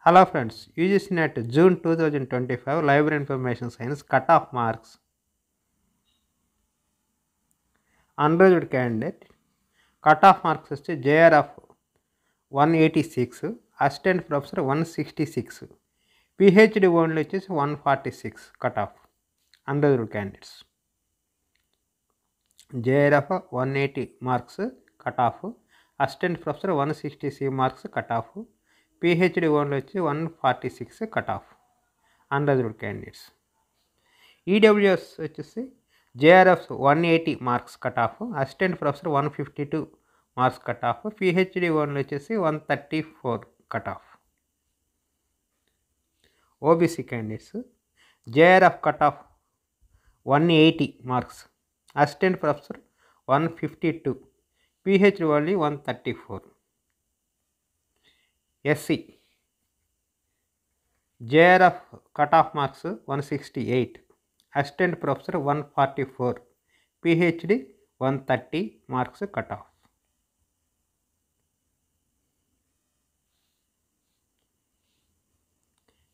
Hello friends, UGC NET June 2025 Library Information Science Cutoff Marks. Unreserved candidate cutoff marks వచ్చి JRF 186, Assistant Professor 166, PhD only వచ్చేసి 146 cutoff. Unreserved candidates JRF 180 marks cutoff, Assistant Professor 160 marks cutoff, PhD only వచ్చి 146 cutoff. Unreserved candidates EWS వచ్చేసి JRF 180 marks cut off, assistant professor 152 marks cut off, PhD only వచ్చేసి 134 cut off. OBC candidates JRF cut off 180 marks, assistant professor 152, PhD only 134. SC JRF cut off marks 168, assistant professor 144, PhD 130 marks cut off.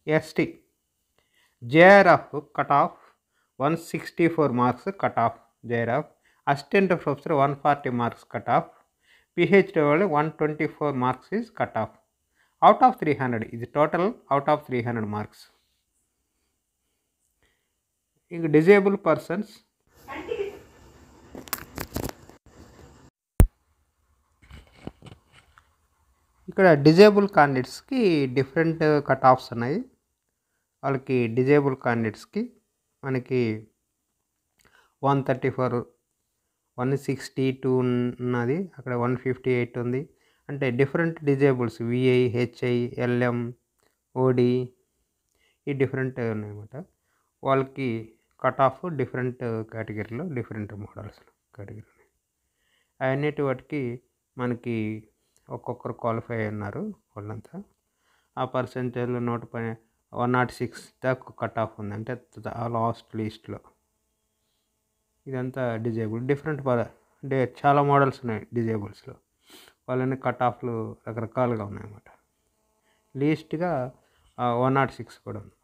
ST JRF cut off 164 marks cut off, JRF assistant professor 140 marks cut off, PhD వాళ్ళు 124 marks is cut off. Out of 300 ఇది total out of 300 marks. ఇంక disable persons ఇక్కడ disable క్యాండిడేట్స్కి different cut offs ఉన్నాయి. వాళ్ళకి disable క్యాండిడేట్స్కి మనకి 134, 162 ఉన్నది, అక్కడ 158 ఉంది. అంటే different disables VI, HI, LM, OD ఈ డిఫరెంట్ ఉన్నాయన్నమాట. వాళ్ళకి కట్ ఆఫ్ డిఫరెంట్ కేటగిరీలో డిఫరెంట్ మోడల్స్ కేటగిరీ ఉన్నాయి. అవన్నిటి వాటికి మనకి ఒక్కొక్కరు క్వాలిఫై అన్నారు. వాళ్ళంతా ఆ పర్సెంటేజ్లో 106 దాకా కట్ ఆఫ్ ఉంది, అంటే లాస్ట్ లిస్ట్లో. ఇదంతా డిజేబుల్ డిఫరెంట్ చాలా మోడల్స్ ఉన్నాయి డిజేబుల్స్లో. వాళ్ళని కట్ ఆఫ్లు రకరకాలుగా ఉన్నాయన్నమాట. లీస్ట్గా 106 కూడా ఉంది.